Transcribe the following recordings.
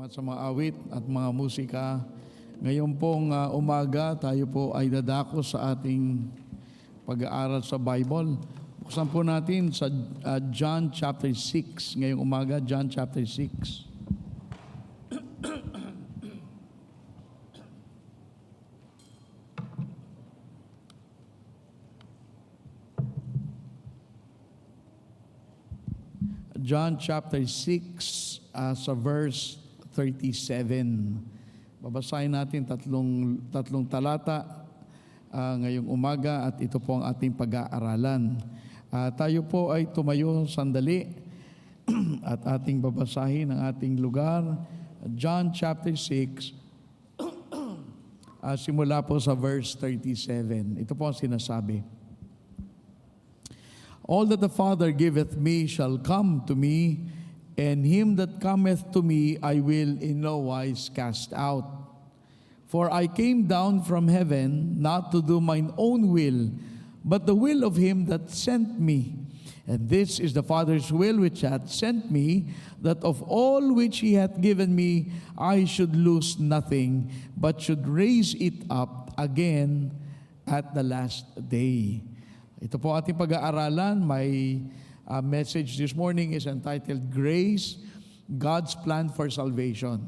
Salamat sa mga awit at mga musika. Ngayon pong umaga, tayo po ay dadako sa ating pag-aaral sa Bible. Buksan po natin sa John chapter 6. Ngayong umaga, John chapter 6. John chapter 6 sa verse 37. Babasahin natin tatlong talata ngayong umaga at ito po ang ating pag-aaralan. Tayo po ay tumayo sandali at ating babasahin ang ating lugar. John chapter 6 simula po sa verse 37. Ito po ang sinasabi. All that the Father giveth me shall come to me, and him that cometh to me I will in no wise cast out. For I came down from heaven not to do mine own will, but the will of him that sent me. And this is the Father's will which hath sent me, that of all which he hath given me I should lose nothing, but should raise it up again at the last day. Ito po ating pag-aaralan. My message this morning is entitled Grace, God's Plan for Salvation.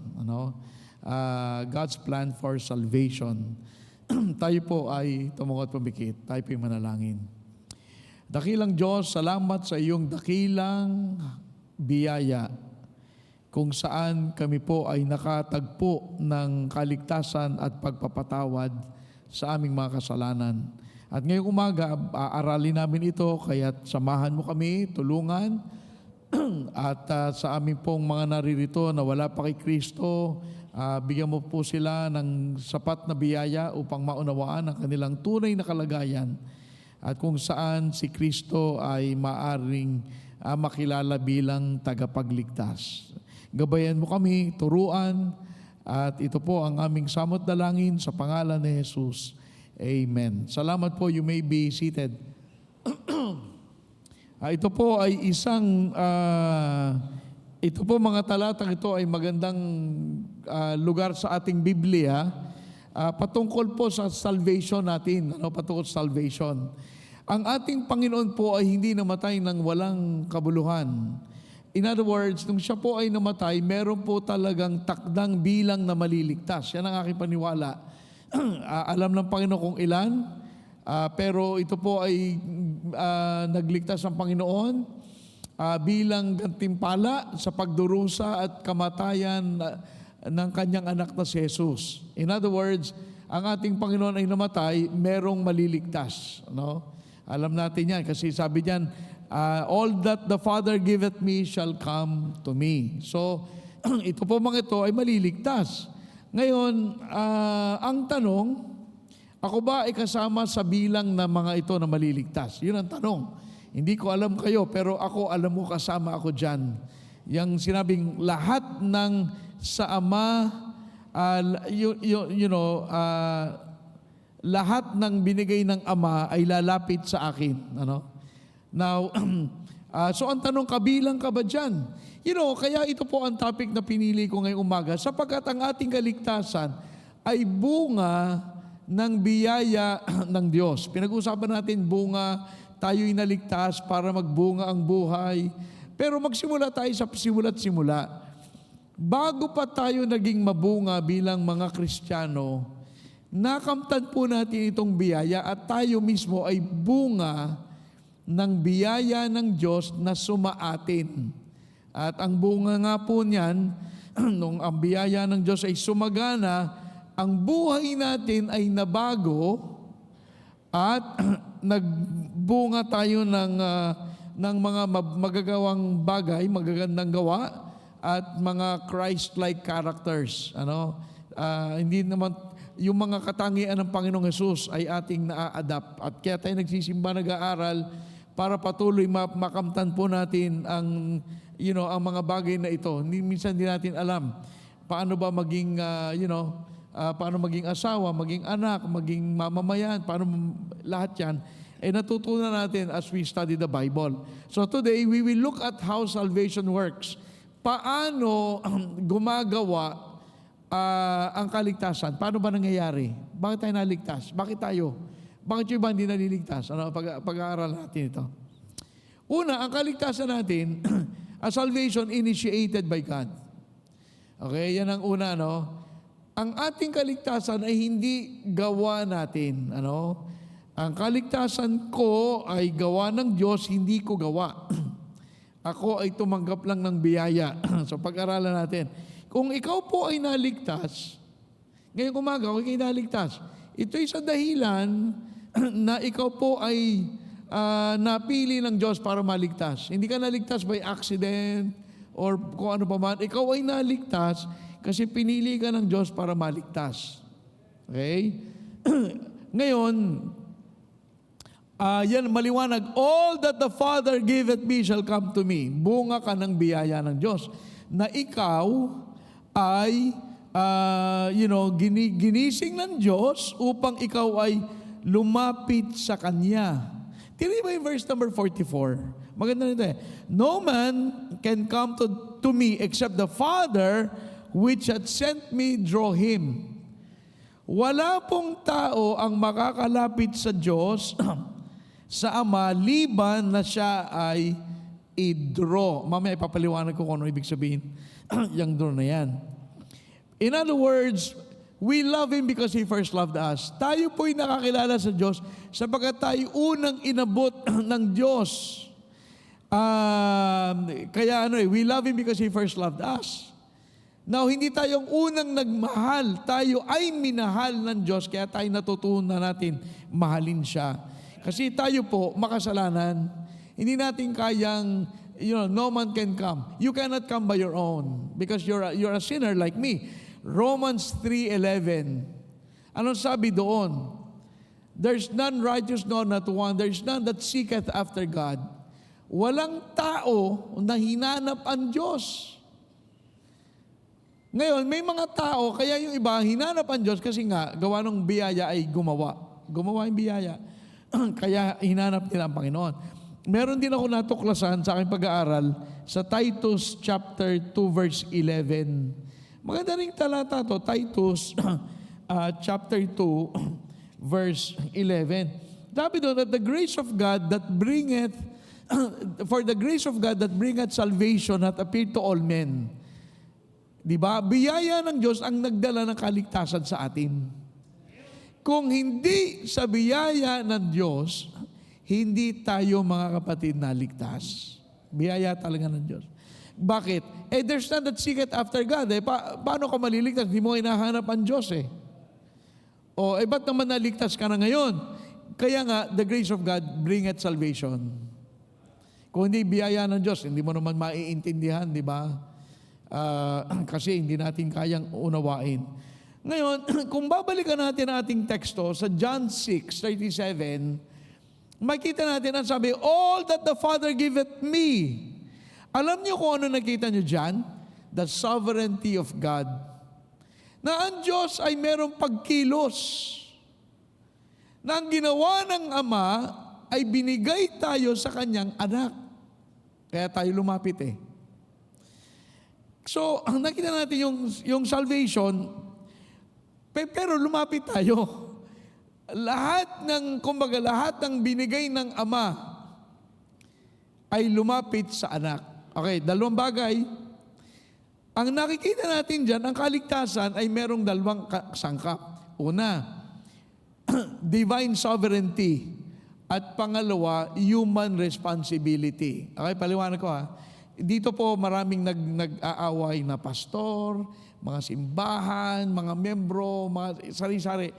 God's Plan for Salvation. Tayo po ay tumungo at pumikit. Tayo po ay manalangin. Dakilang Diyos, salamat sa iyong dakilang biyaya kung saan kami po ay nakatagpo ng kaligtasan at pagpapatawad sa aming mga kasalanan. At ngayong umaga, aaralin namin ito, kaya samahan mo kami, tulungan. At sa amin pong mga naririto na wala pa kay Kristo, bigyan mo po sila ng sapat na biyaya upang maunawaan ang kanilang tunay na kalagayan. At kung saan si Kristo ay maaring makilala bilang tagapagligtas. Gabayan mo kami, turuan, at ito po ang aming samot dalangin sa pangalan ni Jesus. Amen. Salamat po. You may be seated. Ito po ay ito po mga talatang ito ay magandang lugar sa ating Biblia patungkol po sa salvation natin. Patungkol sa salvation. Ang ating Panginoon po ay hindi namatay ng walang kabuluhan. In other words, nung siya po ay namatay, meron po talagang takdang bilang na maliligtas. Yan ang aking paniwala. Alam ng Panginoon kung ilan, pero ito po ay nagligtas ng Panginoon bilang gantimpala sa pagdurusa at kamatayan ng kanyang anak na si Jesus. In other words, ang ating Panginoon ay namatay, merong maliligtas. Alam natin yan kasi sabi diyan, all that the Father giveth me shall come to me. So, ito po mga ito ay maliligtas. Ngayon, ang tanong, ako ba ay kasama sa bilang na mga ito na maliligtas? Yun ang tanong. Hindi ko alam kayo, pero ako, alam mo, kasama ako dyan. Yang sinabing lahat ng sa Ama, lahat ng binigay ng Ama ay lalapit sa akin. Now, so ang tanong, kabilang ka ba dyan? Kaya ito po ang topic na pinili ko ngayong umaga sapagkat ang ating kaligtasan ay bunga ng biyaya ng Diyos. Pinag-usapan natin bunga, tayo'y naligtas para magbunga ang buhay. Pero magsimula tayo sa simula. Bago pa tayo naging mabunga bilang mga Kristiyano, nakamtan po natin itong biyaya at tayo mismo ay bunga ng biyaya ng Diyos na sumaatin. At ang bunga nga po niyan, nung ang biyaya ng Diyos ay sumagana, ang buhay natin ay nabago at nagbunga tayo ng mga magagawang bagay, magagandang gawa at mga Christ-like characters. Hindi naman yung mga katangian ng Panginoong Hesus ay ating na-adapt. At kaya tayo nagsisimba, nag-aaral para patuloy makamtan po natin ang mga bagay na ito. Minsan hindi natin alam paano ba maging paano maging asawa, maging anak, maging mamamayan, paano lahat 'yan natutunan natin as we study the Bible. So today we will look at how salvation works. paano gumagawa ang kaligtasan? Paano ba nangyayari? Bakit tayo naligtas? Bakit tayo? Bakit yung iba hindi naliligtas? Pag-aaral natin ito. Una, ang kaligtasan natin, a salvation initiated by God. Okay, yan ang una, Ang ating kaligtasan ay hindi gawa natin, Ang kaligtasan ko ay gawa ng Diyos, hindi ko gawa. Ako ay tumanggap lang ng biyaya. So pag-aralan natin. Kung ikaw po ay naligtas, ngayong umaga, kung ikaw ay naligtas, ito'y sa dahilan na ikaw po ay napili ng Diyos para maligtas. Hindi ka naligtas by accident or kung ano pa man. Ikaw ay naligtas kasi pinili ka ng Diyos para maligtas. Okay? Ngayon, yan maliwanag, all that the Father giveth me shall come to me. Bunga ka ng biyaya ng Diyos na ikaw ay ginising ng Diyos upang ikaw ay lumapit sa Kanya. Tiri mo yung verse number 44. Maganda nito No man can come to me except the Father which hath sent me draw him. Wala pong tao ang makakalapit sa Diyos sa Ama liban na siya ay i-draw. Mamaya ipapaliwanag ko kung ano ibig sabihin yung draw na yan. In other words, we love Him because He first loved us. Tayo po'y nakakilala sa Diyos sapagkat tayo unang inabot ng Diyos. We love Him because He first loved us. Now, hindi tayong unang nagmahal. Tayo ay minahal ng Diyos, kaya tayo natutunan natin mahalin siya. Kasi tayo po, makasalanan. Hindi natin kayang, no man can come. You cannot come by your own because you're a sinner like me. Romans 3:11. Anong sabi doon? There's none righteous, no, not one. There's none that seeketh after God. Walang tao na hinanap ang Diyos. Ngayon, may mga tao, kaya yung iba, hinanap ang Diyos kasi nga, gawa ng biyaya ay gumawa. Gumawa yung biyaya. Kaya hinanap nila ang Panginoon. Meron din ako natuklasan sa aking pag-aaral sa Titus chapter 2 verse 11. Maganda rin talata to, Titus chapter 2 verse 11. Sabi doon that the grace of God that bringeth, for the grace of God that bringeth salvation hath appeared to all men. Diba? Biyaya ng Diyos ang nagdala ng kaligtasan sa atin. Kung hindi sa biyaya ng Diyos, hindi tayo mga kapatid naligtas. Biyaya talaga ng Diyos. Bakit? There's none that seeketh after God. Paano ka maliligtas? Hindi mo hinahanap ang Diyos ba't naman naligtas ka na ngayon? Kaya nga, the grace of God bringeth salvation. Kung hindi biyaya ng Diyos, hindi mo naman maiintindihan, di ba? Kasi hindi natin kayang unawain. Ngayon, kung babalikan natin ang ating teksto sa John 6:37, makita natin ang sabi, all that the Father giveth me. Alam niyo kung ano nakita niyo dyan? The sovereignty of God. Na ang Diyos ay merong pagkilos. Na ang ginawa ng Ama ay binigay tayo sa Kanyang anak. Kaya tayo lumapit So, nakita natin yung salvation, pero lumapit tayo. Lahat ng binigay ng Ama ay lumapit sa anak. Okay, dalawang bagay. Ang nakikita natin dyan, ang kaligtasan ay merong dalawang sangkap. Una, divine sovereignty. At pangalawa, human responsibility. Okay, paliwanag ko Dito po maraming nag-aaway na pastor, mga simbahan, mga membro, mga sari-sari.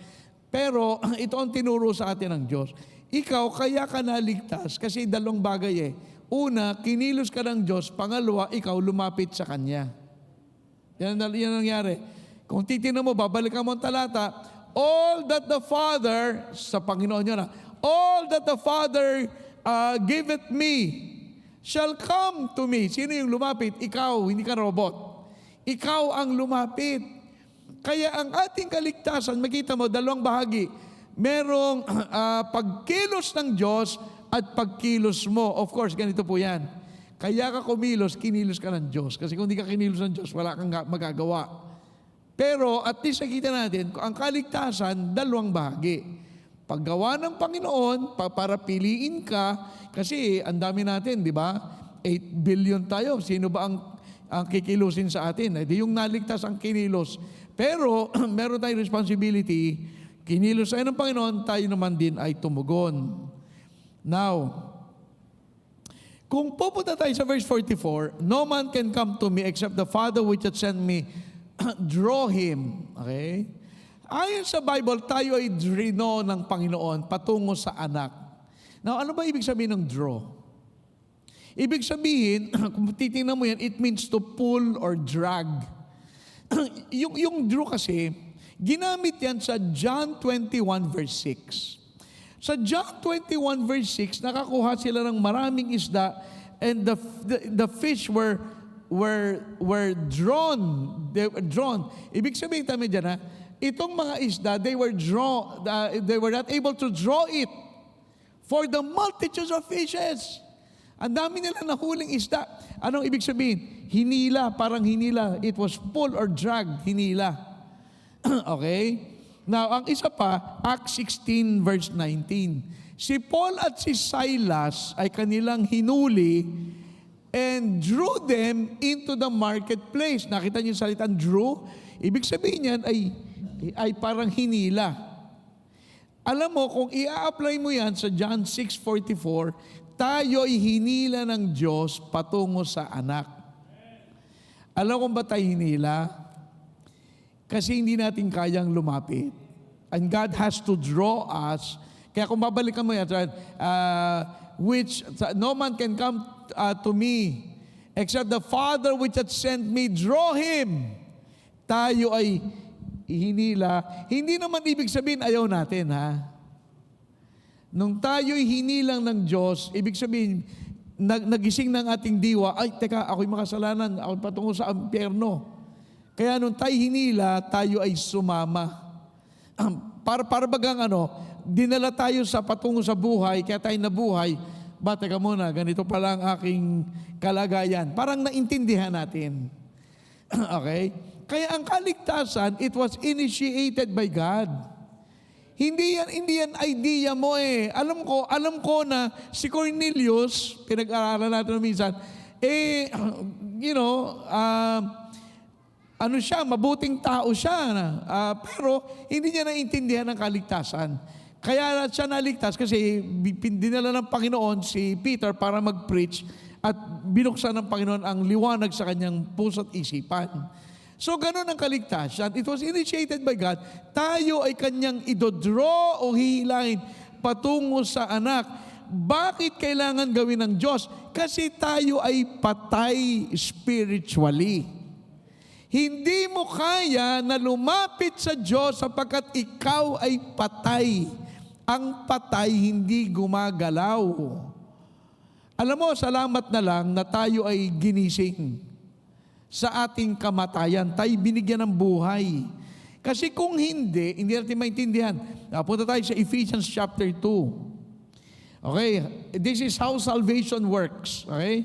Pero ito ang tinuro sa atin ng Diyos. Ikaw, kaya ka naligtas kasi dalawang bagay Una, kinilos ka ng Diyos. Pangalawa, ikaw lumapit sa Kanya. Yan ang nangyari. Kung titignan mo, babalikan mo ang talata, all that the Father, sa Panginoon yun all that the Father giveth me, shall come to me. Sino yung lumapit? Ikaw, hindi ka robot. Ikaw ang lumapit. Kaya ang ating kaligtasan, makita mo, dalawang bahagi. Merong pagkilos ng Diyos at pagkilos mo. Of course, ganito po yan. Kaya ka kumilos, kinilos ka ng Diyos. Kasi kung di ka kinilos ng Diyos, wala kang magagawa. Pero at least nakita natin, ang kaligtasan, dalawang bahagi. Paggawa ng Panginoon, para piliin ka, kasi ang dami natin, di ba? 8 billion tayo. Sino ba ang kikilusin sa atin? Di yung naligtas ang kinilos. Pero meron tayong responsibility, kinilos tayo ng Panginoon, tayo naman din ay tumugon. Now, kung pupunta tayo sa verse 44, no man can come to me except the Father which hath sent me, draw him. Okay? Ayon sa Bible, tayo ay drino ng Panginoon patungo sa anak. Now, ano ba ibig sabihin ng draw? Ibig sabihin, kung titingnan mo yan, it means to pull or drag. yung draw kasi, ginamit yan sa John 21 verse 6. Sa John 21 verse 6, nakakuha sila ng maraming isda and the fish were drawn. They were drawn. Ibig sabihin namin dyan, ha? Itong mga isda, they were not able to draw it for the multitudes of fishes. Ang dami nila nahuling isda. Anong ibig sabihin? Hinila, parang hinila. It was pull or drag, hinila. Okay? Now, ang isa pa, Acts 16 verse 19. Si Paul at si Silas ay kanilang hinuli and drew them into the marketplace. Nakita niyo yung salitang drew? Ibig sabihin yan ay parang hinila. Alam mo, kung i-apply mo yan sa John 6:44, tayo ay hinila ng Diyos patungo sa anak. Alam kung ba tayo hinila? Kasi hindi natin kayang lumapit. And God has to draw us. Kaya kung babalikan mo yan, which no man can come to me except the Father which hath sent me, draw him. Tayo ay hinila. Hindi naman ibig sabihin ayaw natin, ha? Nung tayo'y hinilang ng Diyos, ibig sabihin, nagising ng ating diwa, ay, teka, ako'y makasalanan, ako'y patungo sa impyerno. Kaya nung tayo hinila, tayo ay sumama. Para bagang dinala tayo sa patungo sa buhay, kaya tayo nabuhay, teka muna, ganito pala ang aking kalagayan. Parang naintindihan natin. Okay? Kaya ang kaligtasan, it was initiated by God. Hindi yan idea mo eh. Alam ko na si Cornelius, pinag-aralan natin minsan, siya, mabuting tao siya. Pero hindi niya naintindihan ang kaligtasan. Kaya siya naligtas kasi dinala ng Panginoon si Peter para mag-preach at binuksan ng Panginoon ang liwanag sa kanyang puso at isipan. So, ganun ang kaligtasan. It was initiated by God. Tayo ay kanyang idodraw o hihilahin patungo sa anak. Bakit kailangan gawin ng Diyos? Kasi tayo ay patay spiritually. Hindi mo kaya na lumapit sa Diyos sapagkat ikaw ay patay. Ang patay hindi gumagalaw. Alam mo, salamat na lang na tayo ay ginising sa ating kamatayan. Tayo binigyan ng buhay. Kasi kung hindi natin maintindihan. Punta tayo sa Ephesians chapter 2. Okay? This is how salvation works. Okay?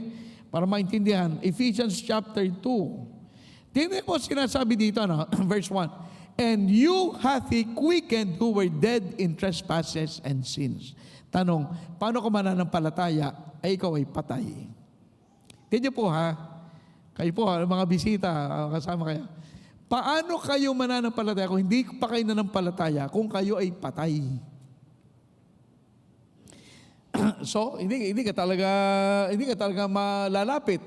Para maintindihan. Ephesians chapter 2. Tingnan mo sinasabi dito, verse 1. And you hath he quickened who were dead in trespasses and sins. Tanong, paano ka mananampalataya ay ikaw ay patay? Tingnan po ha. Kayo po, mga bisita, kasama kayo. Paano kayo mananampalataya kung hindi pa kayo nananampalataya kung kayo ay patay? So, hindi ka talaga malalapit.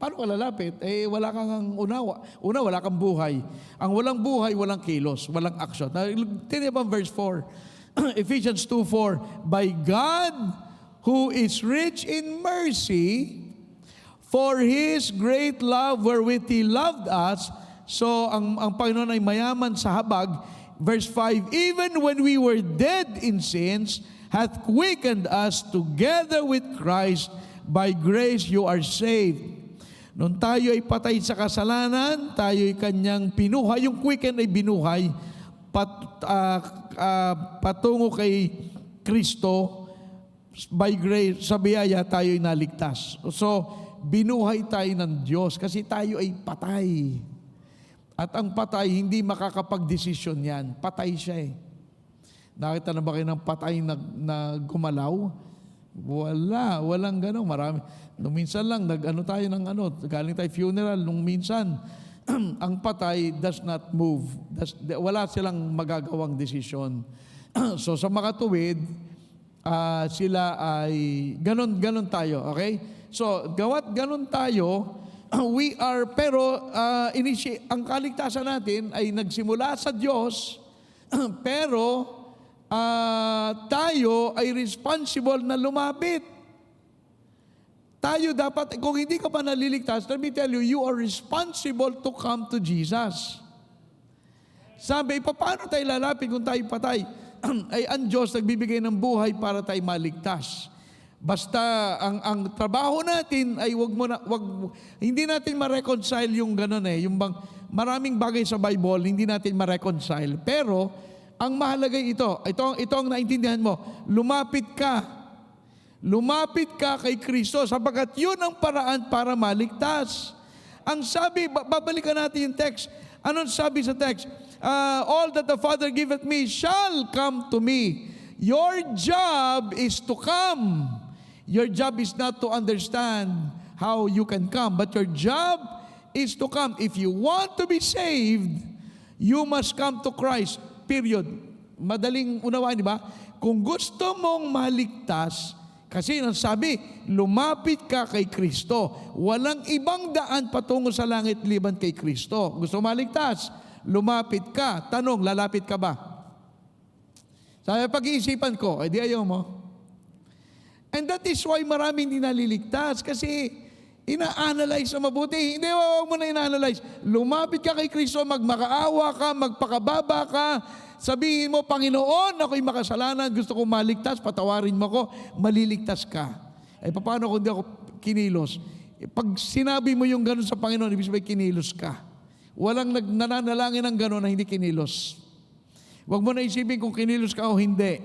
Paano ka lalapit? Wala kang unawa. Una, wala kang buhay. Ang walang buhay, walang kilos, walang action. Tingnan mo verse 4. Ephesians 2:4. By God, who is rich in mercy, for His great love wherewith He loved us. So, ang Panginoon ay mayaman sa habag. Verse 5, even when we were dead in sins, hath quickened us together with Christ. By grace you are saved. Nung tayo ay patay sa kasalanan, tayo ay kanyang pinuhay. Yung quicken ay binuhay patungo kay Kristo. By grace, sa biyaya tayo ay naligtas. So, binuhay tayo ng Diyos kasi tayo ay patay. At ang patay, hindi makakapag-desisyon yan. Patay siya eh. Nakita na ba kayo ng patay na gumalaw? Walang gano'n. Marami. Nung minsan lang, galing tayo funeral, nung minsan, ang patay does not move. Wala silang magagawang desisyon. So sa makatuwid, sila ay ganon tayo, okay? So, gawat ganon tayo, pero ang kaligtasan natin ay nagsimula sa Diyos, pero tayo ay responsible na lumapit. Tayo dapat, kung hindi ka pa naliligtas, let me tell you, you are responsible to come to Jesus. Sabi, paano tayo lalapit kung tayo patay? Ay ang Diyos nagbibigay ng buhay para tayo maligtas. Basta ang trabaho natin ay hindi natin ma-reconcile yung gano'n eh. Yung maraming bagay sa Bible, hindi natin ma-reconcile. Pero, ang mahalaga ito ang naintindihan mo, lumapit ka kay Kristo sapagkat yun ang paraan para maligtas. Ang sabi, babalikan natin yung text. Anong sabi sa text? All that the Father giveth me shall come to me. Your job is to come. Your job is not to understand how you can come, but your job is to come. If you want to be saved, you must come to Christ. Period. Madaling unawain, di ba? Kung gusto mong maligtas, kasi nang sabi, lumapit ka kay Kristo. Walang ibang daan patungo sa langit liban kay Kristo. Gusto maligtas, lumapit ka. Tanong, lalapit ka ba? Sabi, pag-iisipan ko, di ayaw mo. And that is why maraming hindi naliligtas. Kasi ina-analyze na mabuti. Hindi, huwag mo na ina-analyze. Lumapit ka kay Kristo, magmakaawa ka, magpakababa ka. Sabihin mo, Panginoon, ako'y makasalanan, gusto kong maligtas, patawarin mo ko, maliligtas ka. Eh, paano kung di ako kinilos? Pag sinabi mo yung gano'n sa Panginoon, ibig sabihin kinilos ka. Walang nananalangin ng gano'n na hindi kinilos. Huwag mo na isipin kung kinilos ka o hindi.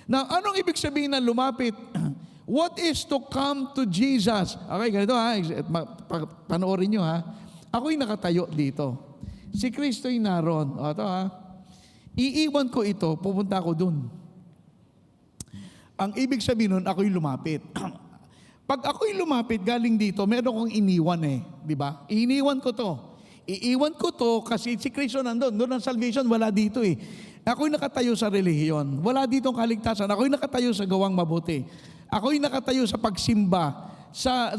Now, anong ibig sabihin na lumapit? What is to come to Jesus? Okay, ganito ha, panoorin nyo ha. Ako'y nakatayo dito. Si Kristo'y naroon. O, ito ha. Iiwan ko ito, pupunta ako dun. Ang ibig sabihin nun, ako'y lumapit. Pag ako'y lumapit, galing dito, meron kong iniwan eh. Di ba? Iniwan ko to. Iiwan ko to kasi si Kristo nandun. Doon ang salvation, wala dito eh. Ako'y nakatayo sa relihiyon. Wala ditong kaligtasan. Ako'y nakatayo sa gawang mabuti. Ako'y nakatayo sa pagsimba, sa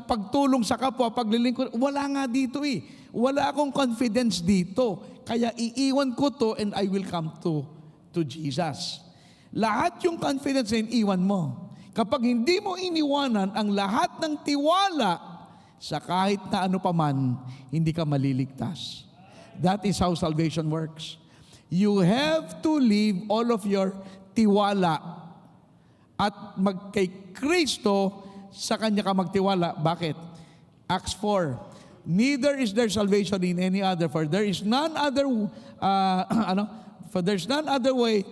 pagtulong sa kapwa, paglilingkod. Wala nga dito eh. Wala akong confidence dito. Kaya iiwan ko to and I will come to Jesus. Lahat yung confidence na iwan mo. Kapag hindi mo iniwanan ang lahat ng tiwala sa kahit na ano paman, hindi ka maliligtas. That is how salvation works. You have to leave all of your tiwala at kay Kristo, sa Kanya ka magtiwala. Bakit? Acts 4. Neither is there salvation in any other, for there is none other way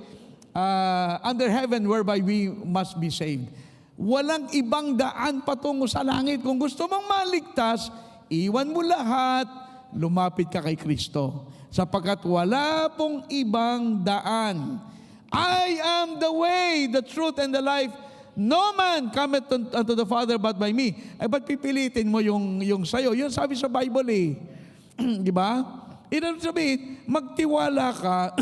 under heaven whereby we must be saved. Walang ibang daan patungo sa langit. Kung gusto mong maligtas, iwan mo lahat, lumapit ka kay Kristo. Sapagkat wala pong ibang daan. I am the way, the truth, and the life. No man cometh unto the Father but by me. Ay, ba't pipilitin mo yung sayo? Yun sabi sa Bible eh. Di ba? Ibig sabihin, magtiwala ka.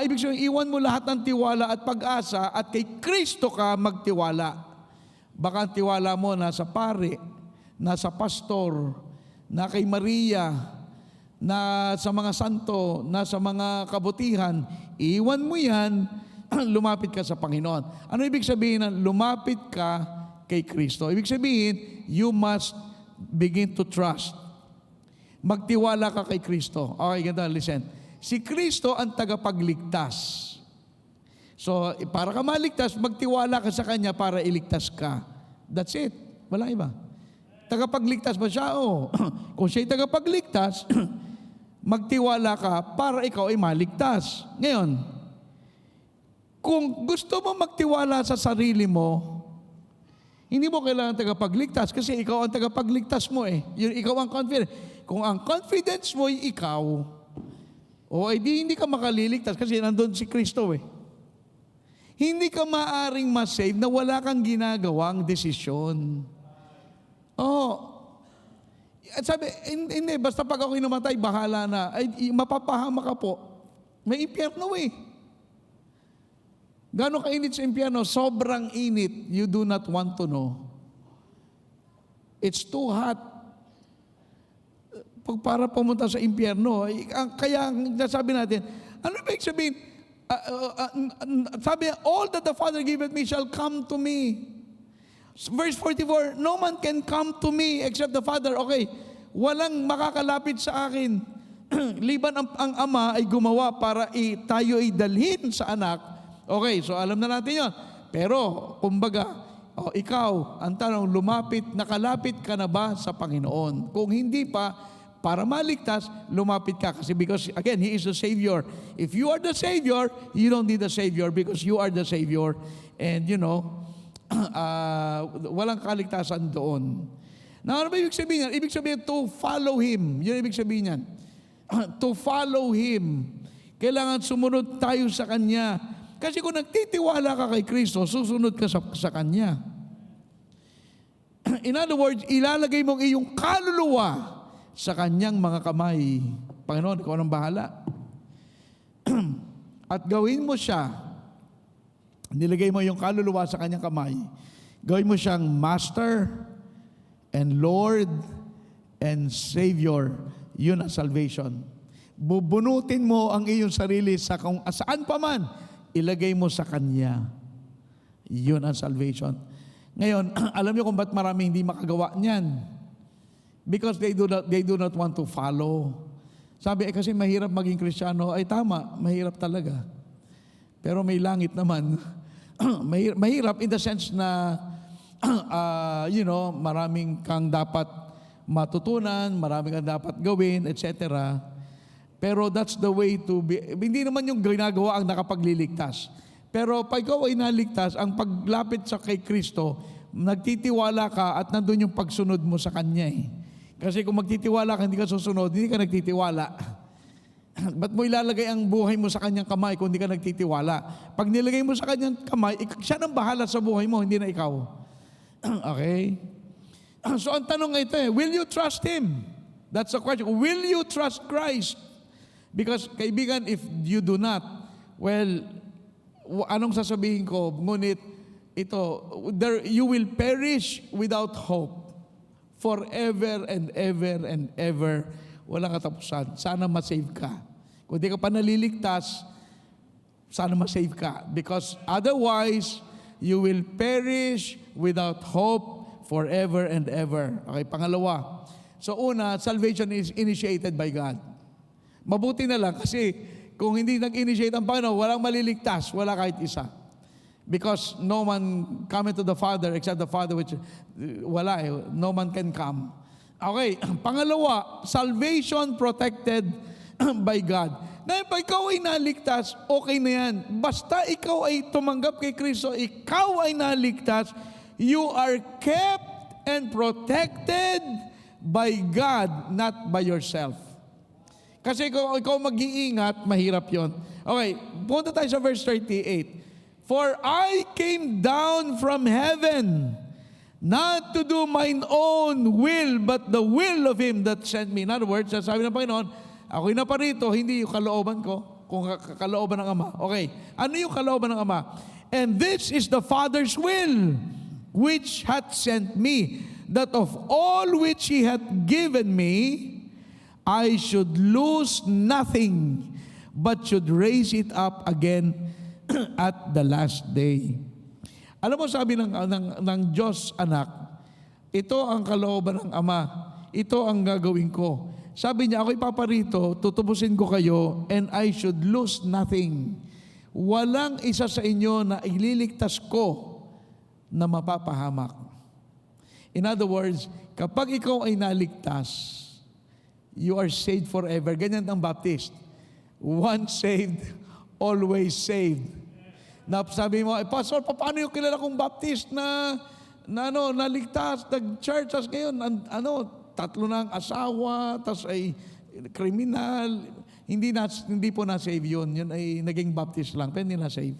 Ibig sabihin, iwan mo lahat ng tiwala at pag-asa at kay Kristo ka magtiwala. Baka ang tiwala mo nasa pare, nasa pastor, na kay Maria, na sa mga santo, na sa mga kabutihan. Iwan mo yan, lumapit ka sa Panginoon. Ano ibig sabihin na lumapit ka kay Kristo? Ibig sabihin, you must begin to trust. Magtiwala ka kay Kristo. Okay, ganda, listen. Si Kristo ang tagapagligtas. So, para ka maligtas, magtiwala ka sa Kanya para iligtas ka. That's it. Wala iba. Tagapagligtas ba siya? Oo. Kung siya'y tagapagligtas, magtiwala ka para ikaw ay maligtas. Ngayon, kung gusto mo magtiwala sa sarili mo, Hindi mo kailangan tagapagligtas kasi ikaw ang tagapagligtas mo eh. Ikaw ang confident. Kung ang confidence mo ay ikaw, hindi ka makaliligtas kasi nandun si Kristo eh. Hindi ka maaring ma-save na wala kang ginagawang desisyon. At sabi, hindi, basta pag ako'y namatay, bahala na. Ay, mapapahama ka po. May impyerno eh. Gano'ng kainit sa impyerno? Sobrang init. You do not want to know. It's too hot. Para pumunta sa impyerno. Kaya nasabi natin, ano ibig sabihin? Sabi, all that the Father giveth me shall come to me. Verse 44, no man can come to me except the Father. Okay, walang makakalapit sa akin. Liban ang Ama ay gumawa para tayo ay dalhin sa anak. Okay, so alam na natin yon. Pero, kumbaga, ikaw, ang tanong, nakalapit ka na ba sa Panginoon? Kung hindi pa, para maligtas, lumapit ka. Kasi because, again, He is the Savior. If you are the Savior, you don't need the Savior because you are the Savior. And, walang kaligtasan doon. Now, ano ba ibig sabihin yan? Ibig sabihin, to follow Him. Yun ibig sabihin yan. To follow Him. Kailangan sumunod tayo sa Kanya. Kasi kung nagtitiwala ka kay Kristo, susunod ka sa Kanya. In other words, ilalagay mong iyong kaluluwa sa Kanyang mga kamay. Panginoon, ikaw ang bahala. At gawin mo siya, nilagay mo yung kaluluwa sa Kanyang kamay, gawin mo siyang Master and Lord and Savior. Yun ang salvation. Bubunutin mo ang iyong sarili saan pa man, ilagay mo sa Kanya. Yun ang salvation. Ngayon, alam niyo kung ba't marami hindi makagawa niyan? Because they do not want to follow. Sabi, kasi mahirap maging Kristiyano. Ay tama, mahirap talaga. Pero may langit naman. Mahirap in the sense na, maraming kang dapat matutunan, maraming kang dapat gawin, etc. Pero that's the way to be. Hindi naman yung ginagawa ang nakapagliligtas. Pero pag ikaw ay naligtas, ang paglapit sa kay Kristo, nagtitiwala ka at nandun yung pagsunod mo sa Kanya eh. Kasi kung magtitiwala ka, hindi ka susunod, hindi ka nagtitiwala. Ba't mo ilalagay ang buhay mo sa Kanyang kamay kung hindi ka nagtitiwala? Pag nilagay mo sa Kanyang kamay, siya nang bahala sa buhay mo, hindi na ikaw. Okay? So ang tanong nga ito will you trust Him? That's the question. Will you trust Christ? Because, kaibigan, if you do not, well, anong sasabihin ko? Ngunit, you will perish without hope. Forever and ever and ever. Walang katapusan. Sana ma-save ka. Kung di ka pa naliligtas, sana ma-save ka. Because otherwise, you will perish without hope forever and ever. Okay, pangalawa. So una, salvation is initiated by God. Mabuti na lang kasi kung hindi nag-initiate ang Panginoon, walang maliligtas, wala kahit isa. Because no man cometh to the Father except the Father which, no man can come. Okay, pangalawa, salvation protected by God. Na pag ikaw ay naligtas, okay na yan. Basta ikaw ay tumanggap kay Kristo, ikaw ay naligtas, you are kept and protected by God, not by yourself. Kasi kung ikaw mag-iingat, mahirap yon. Okay, punta tayo sa verse 38. For I came down from heaven, not to do mine own will, but the will of Him that sent me. In other words, sabi ng Panginoon, ako'y naparito, hindi yung kalooban ko, kung kalooban ng Ama. Okay, ano yung kalooban ng Ama? And this is the Father's will, which hath sent me, that of all which He hath given me, I should lose nothing, but should raise it up again at the last day. Alam mo, sabi ng Diyos, anak, ito ang kalooban ng Ama, ito ang gagawin ko. Sabi niya, ako'y paparito, tutubusin ko kayo, and I should lose nothing. Walang isa sa inyo na ililigtas ko na mapapahamak. In other words, kapag ikaw ay naligtas, you are saved forever. Ganyan ang Baptist. Once saved, always saved. Na sabi mo, Pastor, paano yung kilala kong Baptist na naligtas, nag-church, as ngayon, tatlo na ang asawa, tas ay kriminal, hindi po na-save yun. Yun ay naging baptist lang, pero hindi na-save.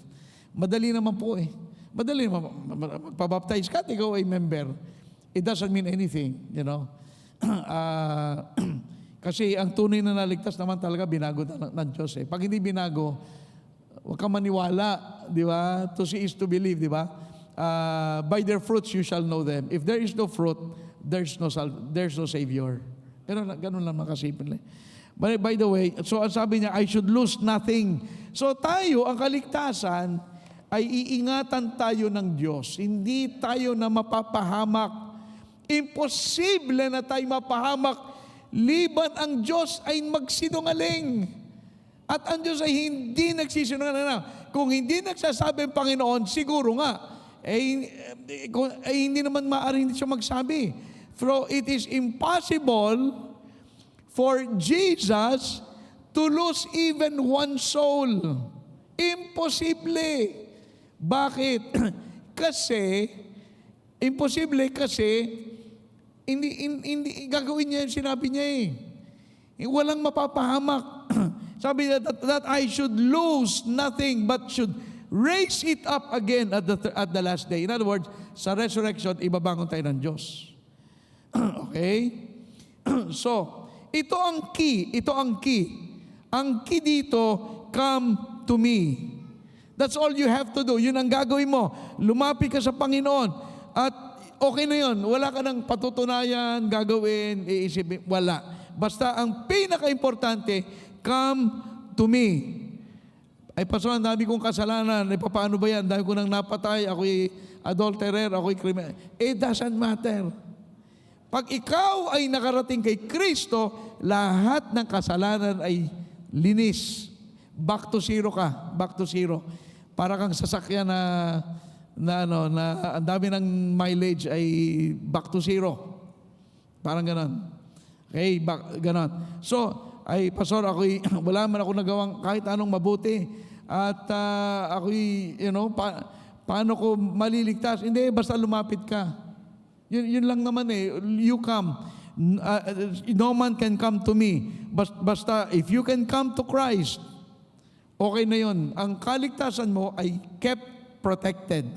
Madali naman po eh. Madali naman, magpabaptize ka at ikaw ay member. It doesn't mean anything, you know. Kasi ang tunay na naligtas naman talaga, binago ng Diyos eh. Pag hindi binago, huwag kang maniwala, di ba? To see is to believe, di ba? By their fruits you shall know them. If there is no fruit, there's no Savior. Ganun lang makasimple. But by the way, so ang sabi niya, I should lose nothing. So tayo, ang kaligtasan, ay iingatan tayo ng Diyos. Hindi tayo na mapapahamak. Imposible na tayo mapahamak. Liban ang Diyos ay magsinungaling. At ang Diyos ay hindi nagsisinungaling. Kung hindi nagsasabi ang Panginoon, siguro nga, hindi naman maaari siya magsabi. For it is impossible for Jesus to lose even one soul. Imposible. Bakit? Imposible kasi hindi gagawin niya yung sinabi niya eh. Walang mapapahamak. Sabi niya that I should lose nothing but should raise it up again at the last day. In other words, sa resurrection, ibabangon tayo ng Diyos. Okay? So, ito ang key. Ang key dito, come to me. That's all you have to do. Yun ang gagawin mo. Lumapit ka sa Panginoon. At okay na yun. Wala ka ng patutunayan, gagawin, iisipin. Wala. Basta ang pinaka-importante, come to me. Ay, Pastor, ang dami kong kasalanan. Paano ba yan? Dahil ko nang napatay, ako'y adulterer, ako'y criminal. It doesn't matter. Pag ikaw ay nakarating kay Kristo, lahat ng kasalanan ay linis. Back to zero ka. Back to zero. Para kang sasakyan na ang dami ng mileage ay back to zero. Parang ganon. Okay, ganon. So, Pastor, wala man ako nagawang kahit anong mabuti. At ako'y, paano ko maliligtas? Hindi, basta lumapit ka. Yun lang naman eh. You come. No man can come to me. Basta, if you can come to Christ, okay na yun. Ang kaligtasan mo ay kept protected.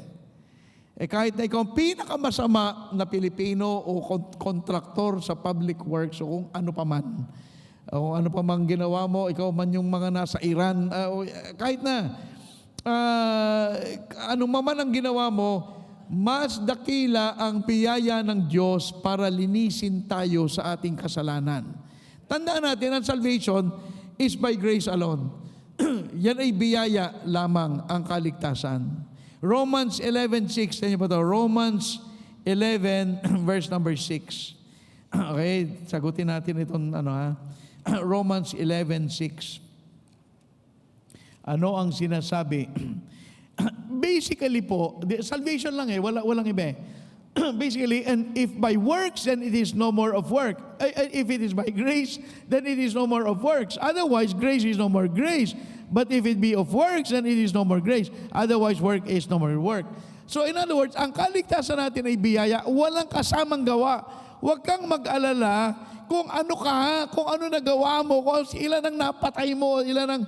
Kahit na ikaw ang pinakamasama na Pilipino o kontraktor sa public works o kung ano pa man, o ano pa man ginawa mo, ikaw man yung mga nasa Iran, kahit na, ano man ang ginawa mo, mas dakila ang biyaya ng Diyos para linisin tayo sa ating kasalanan. Tandaan natin, ang salvation is by grace alone. Yan ay biyaya lamang ang kaligtasan. Romans 11:6, tingnan niyo ba ito? Romans 11, verse number 6. Okay, sagutin natin itong Romans 11:6. Ano ang sinasabi? Basically po, salvation lang walang iba. Basically, and if by works, then it is no more of work. If it is by grace, then it is no more of works. Otherwise, grace is no more grace. But if it be of works, then it is no more grace. Otherwise, work is no more work. So in other words, ang kaligtasan natin ay biyaya, walang kasamang gawa. Huwag kang mag-alala kung ano nagawa mo, kung ilan ang napatay mo, ilan ang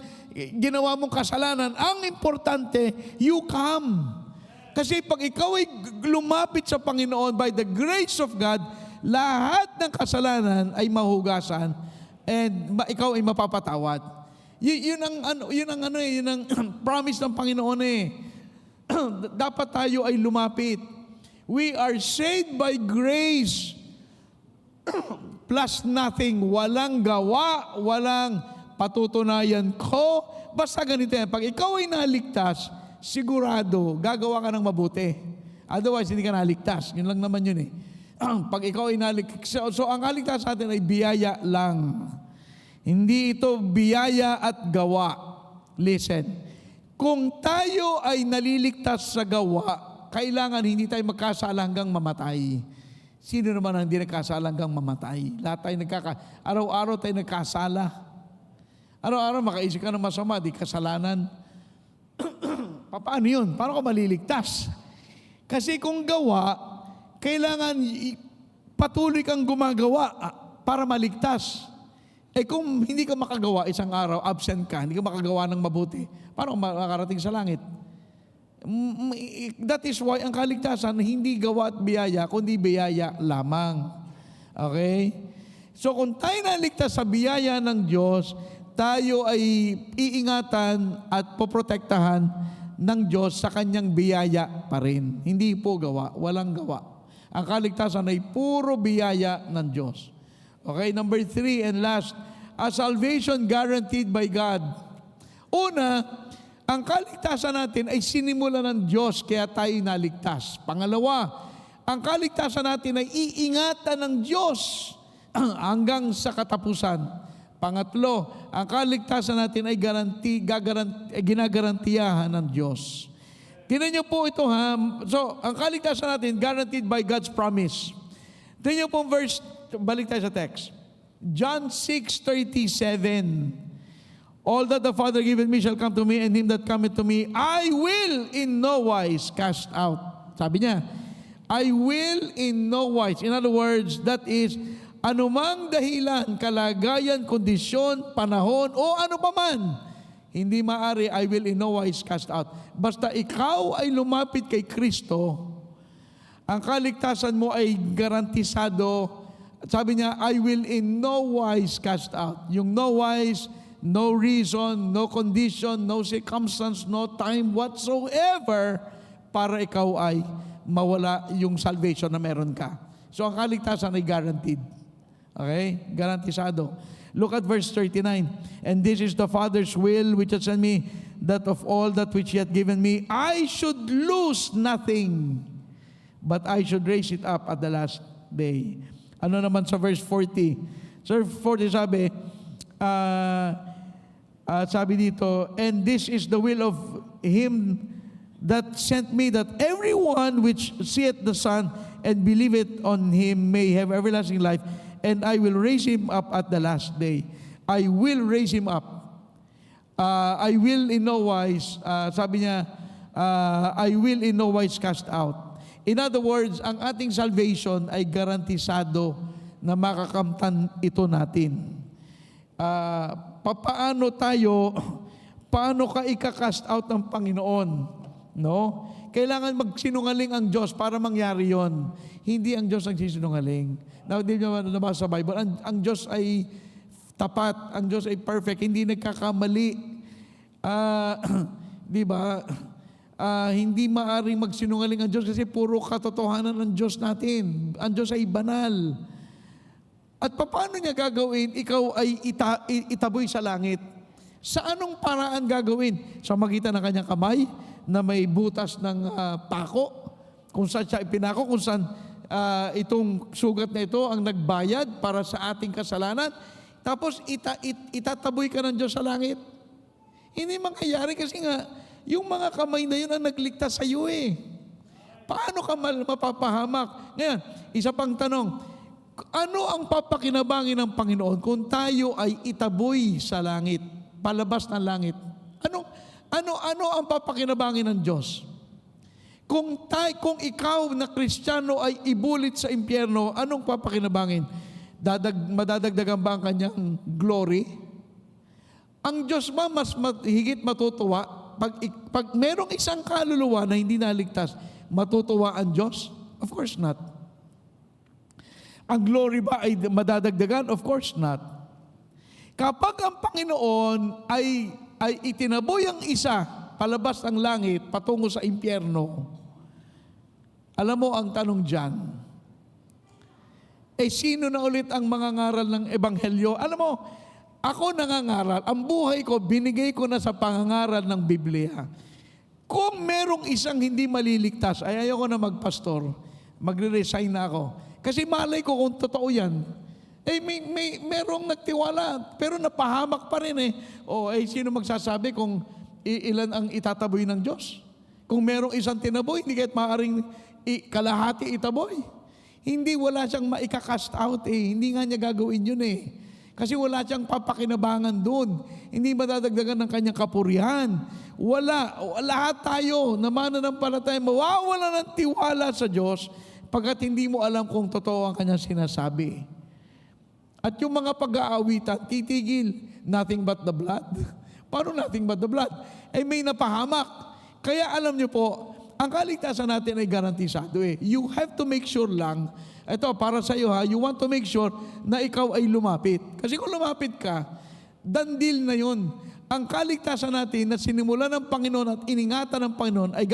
ginawa mong kasalanan. Ang importante, you come. Kasi pag ikaw ay lumapit sa Panginoon by the grace of God, lahat ng kasalanan ay mahugasan and ikaw ay mapapatawad. Yun ang promise ng Panginoon Dapat tayo ay lumapit. We are saved by grace plus nothing. Walang gawa, walang patutunayan ko. Basta ganito yan. Pag ikaw ay naligtas, sigurado, gagawa ka ng mabuti. Otherwise, hindi ka naligtas. Yun lang naman yun Pag ikaw ay naligtas. So, ang kaligtas sa atin ay biyaya lang. Hindi ito biyaya at gawa. Listen. Kung tayo ay naliligtas sa gawa, kailangan hindi tayo magkasala hanggang mamatay. Sino naman ang hindi nagkasala hanggang mamatay? Lahat tayo araw-araw tayo nagkasala. Araw-araw makaisip ka ng masama, di kasalanan. Paano yun? Paano ka maliligtas? Kasi kung gawa, kailangan patuloy kang gumagawa para maligtas. Kung hindi ka makagawa isang araw, absent ka, hindi ka makagawa ng mabuti, paano makarating sa langit? That is why ang kaligtasan hindi gawa at biyaya, kundi biyaya lamang. Okay? So kung tayo naligtas sa biyaya ng Diyos, tayo ay iingatan at poprotektahan ng Diyos sa kanyang biyaya pa rin. Hindi po gawa, walang gawa. Ang kaligtasan ay puro biyaya ng Diyos. Okay, number 3 and last, a salvation guaranteed by God. Una, ang kaligtasan natin ay sinimula ng Diyos kaya tayo naligtas. Pangalawa, ang kaligtasan natin ay iingatan ng Diyos hanggang sa katapusan. Pangatlo, ang kaligtasan natin ay ginagarantiyahan ng Diyos. Tingnan niyo po ito ha. So, ang kaligtasan natin guaranteed by God's promise. Tingnan niyo po verse, balik tayo sa text. John 6:37. All that the Father giveth me shall come to me, and him that cometh to me, I will in no wise cast out. Sabi niya, I will in no wise. In other words, that is, anumang dahilan, kalagayan, kondisyon, panahon, o ano pa man, hindi maaari, I will in no wise cast out. Basta ikaw ay lumapit kay Kristo, ang kaligtasan mo ay garantisado. Sabi niya, I will in no wise cast out. Yung no wise, no reason, no condition, no circumstance, no time whatsoever para ikaw ay mawala yung salvation na meron ka. So ang kaligtasan ay guaranteed. Okay? Garantisado. Look at verse 39. And this is the Father's will which hath sent me, that of all that which He hath given me, I should lose nothing, but I should raise it up at the last day. Ano naman sa verse 40? Sir, 40 sabi dito, and this is the will of Him that sent me, that everyone which seeth the Son and believeth on Him may have everlasting life, and I will raise him up at the last day. I will raise him up. I will in no wise, sabi niya, I will in no wise cast out. In other words, ang ating salvation ay garantisado na makakamtan ito natin. Paano ka ika-cast out ng Panginoon? No? Kailangan magsinungaling ang Diyos para mangyari yon. Hindi ang Diyos ang sisinungaling. Now, di nyo nabasa sa Bible, ang Diyos ay tapat, ang Diyos ay perfect, hindi nagkakamali. Di ba? Hindi maaring magsinungaling ang Diyos kasi puro katotohanan ng Diyos natin. Ang Diyos ay banal. At paano niya gagawin? Ikaw ay itaboy sa langit. Sa anong paraan gagawin? Sa magitan ng kanyang kamay na may butas ng pako, kung saan siya ipinako, kung saan itong sugat na ito ang nagbayad para sa ating kasalanan, tapos itataboy ka ng Diyos sa langit. Hindi mangyayari kasi nga, yung mga kamay na yun ang nagligtas sa iyo eh. Paano ka mapapahamak? Ngayon, isa pang tanong, ano ang papakinabangin ng Panginoon kung tayo ay itaboy sa langit, palabas ng langit? Ano ang papakinabangin ng Diyos? Kung ikaw na Kristiyano ay ibulit sa impyerno, anong papakinabangin? Madadagdagan ba ang kanyang glory? Ang Diyos ba mas higit matutuwa? Pag merong isang kaluluwa na hindi naligtas, matutuwa ang Diyos? Of course not. Ang glory ba ay madadagdagan? Of course not. Kapag ang Panginoon ay itinaboy ang isa, palabas ng langit, patungo sa impyerno, alam mo ang tanong dyan, sino na ulit ang mangangaral ng Ebanghelyo? Alam mo, ako nangangaral, ang buhay ko, binigay ko na sa pangangaral ng Biblia. Kung merong isang hindi maliligtas, ay ayoko na magpastor, magre-resign na ako. Kasi malay ko kung totoo yan. Merong nagtiwala, pero napahamak pa rin eh. Sino magsasabi kung ilan ang itataboy ng Diyos? Kung merong isang tinaboy, hindi kahit maaaring kalahati itaboy. Hindi, wala siyang maika-cast out eh. Hindi nga niya gagawin yun eh. Kasi wala siyang papakinabangan doon. Hindi madadagdagan ng kanyang kapurihan. Wala. Lahat tayo na mananampalataya, mawawala ng tiwala sa Diyos pagkat hindi mo alam kung totoo ang kanyang sinasabi. At yung mga pag-aawitan, titigil. Nothing but the blood. Paano nothing but the blood? Eh may napahamak. Kaya alam niyo po, ang kaligtasan natin ay garantisado eh. You have to make sure lang, ito para sa iyo ha, you want to make sure na ikaw ay lumapit. Kasi kung lumapit ka, done deal na yun. Ang kaligtasan natin na sinimula ng Panginoon at iningatan ng Panginoon ay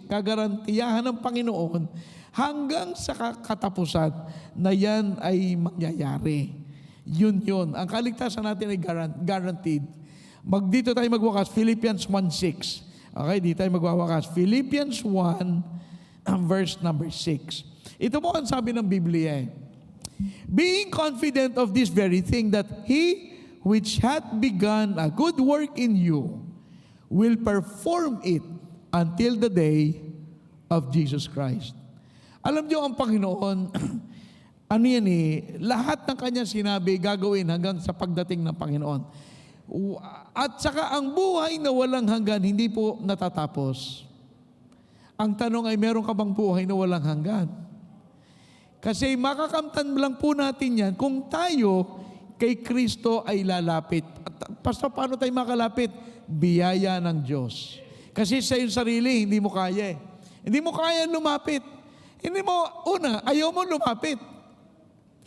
gagarantiyahan ng Panginoon hanggang sa katapusan na yan ay mangyayari. Yun. Ang kaligtasan natin ay guaranteed. Dito tayo magwakas, Philippians 1:6. Okay, dito tayo magwawakas. Philippians 1, verse number 6. Ito po ang sabi ng Biblia eh. Being confident of this very thing, that He which hath begun a good work in you will perform it until the day of Jesus Christ. Alam niyo ang Panginoon, ano yan eh, lahat ng kanyang sinabi gagawin hanggang sa pagdating ng Panginoon. At saka ang buhay na walang hanggan, hindi po natatapos. Ang tanong ay, meron ka bang buhay na walang hanggan? Kasi makakamtan lang po natin yan kung tayo kay Kristo ay lalapit. Pastor, paano tayo makalapit? Biyaya ng Diyos. Kasi sa iyong sarili, hindi mo kaya eh. Hindi mo kaya lumapit. Hindi mo, ayaw mo lumapit.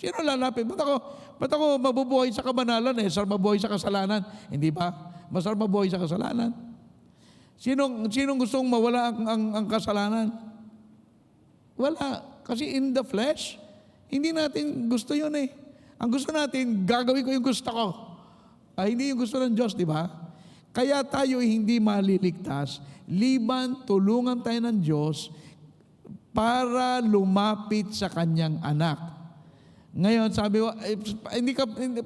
Sino lalapit? Ba't ako mabubuhay sa kabanalan eh? Masarap mabuhay sa kasalanan. Hindi ba? Masarap mabuhay sa kasalanan. Sinong gustong mawala ang kasalanan? Wala. Kasi in the flesh, hindi natin gusto yun eh. Ang gusto natin, gagawin ko yung gusto ko. Hindi yung gusto ng Diyos, di ba? Kaya tayo hindi maliligtas. Liban, tulungan tayo ng Diyos para lumapit sa kanyang anak. Ngayon, sabi mo,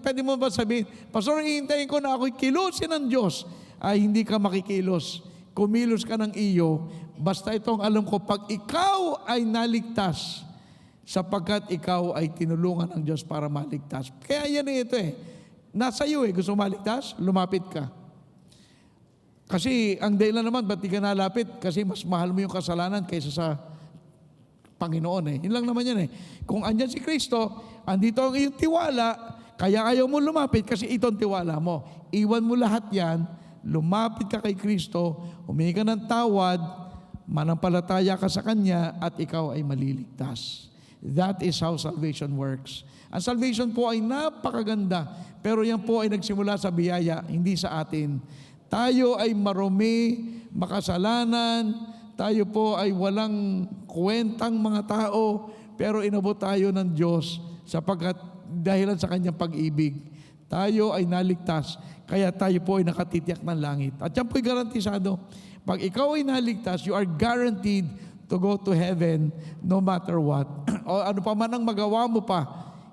pwede mo ba sabihin, Pastor, hihintayin ko na ako'y kilusin ng Diyos. Hindi ka makikilos. Kumilos ka ng iyo. Basta itong alam ko, pag ikaw ay naligtas, sapagkat ikaw ay tinulungan ng Diyos para maligtas. Kaya yan ito eh. Nasa iyo eh. Gusto maligtas? Lumapit ka. Kasi ang dahilan naman, ba't di ka nalapit? Kasi mas mahal mo yung kasalanan kaysa sa Panginoon eh. Yun lang naman yan eh. Kung andyan si Kristo, andito ang iyong tiwala, kaya ayaw mo lumapit kasi ito ang tiwala mo. Iwan mo lahat yan, lumapit ka kay Kristo, humingi ka ng tawad, manampalataya ka sa Kanya, at ikaw ay maliligtas. That is how salvation works. Ang salvation po ay napakaganda, pero yan po ay nagsimula sa biyaya, hindi sa atin. Tayo ay marumi, makasalanan, tayo po ay walang kwentang mga tao, pero inabot tayo ng Diyos sapagkat dahilan sa Kanyang pag-ibig. Tayo ay naligtas, kaya tayo po ay nakatitiyak ng langit. At yan po ay garantisado. Pag ikaw ay naligtas, you are guaranteed to go to heaven no matter what. O ano pa man ang magawa mo pa,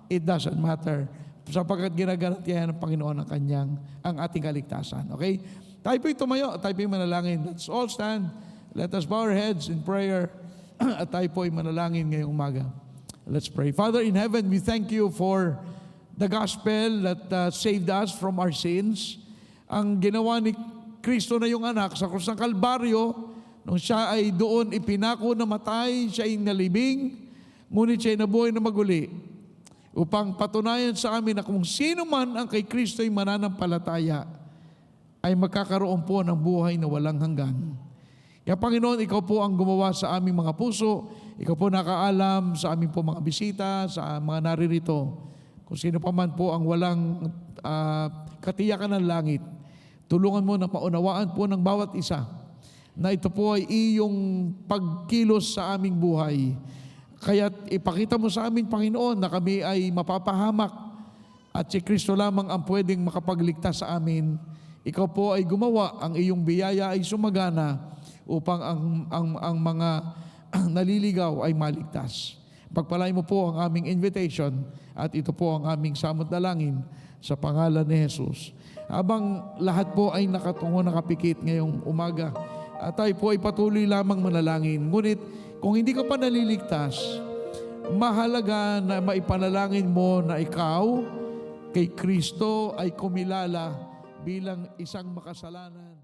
it doesn't matter. Sapagkat ginagarantiyahan ng Panginoon ang ating kaligtasan. Okay? Tayo po'y tumayo, tayo po'y manalangin. Let's all stand. Let us bow our heads in prayer. At tayo po'y manalangin ngayong umaga. Let's pray. Father in heaven, we thank you for the gospel that saved us from our sins. Ang ginawa ni Kristo na yung anak sa krus ng Kalbaryo, nung siya ay doon ipinako na matay, siya ay nalibing, ngunit siya ay nabuhay na maguli, upang patunayan sa amin na kung sino man ang kay Kristo ay mananampalataya, ay magkakaroon po ng buhay na walang hanggan. Kaya Panginoon, Ikaw po ang gumawa sa aming mga puso, Ikaw po nakaalam sa aming po mga bisita, sa mga naririto. Kung sino pa man po ang walang katiyakan ng langit, tulungan mo na maunawaan po ng bawat isa na ito po ay iyong pagkilos sa aming buhay. Kaya ipakita mo sa amin, Panginoon, na kami ay mapapahamak at si Kristo lamang ang pwedeng makapagligtas sa amin. Ikaw po ay gumawa, ang iyong biyaya ay sumagana upang ang mga naliligaw ay maligtas. Pagpalain mo po ang aming invitation at ito po ang aming samot dalangin sa pangalan ni Jesus. Habang lahat po ay nakatungo, nakapikit ngayong umaga, at tayo po ay patuloy lamang manalangin. Ngunit kung hindi ka pa naliligtas, mahalaga na maipanalangin mo na ikaw kay Kristo ay kumilala bilang isang makasalanan.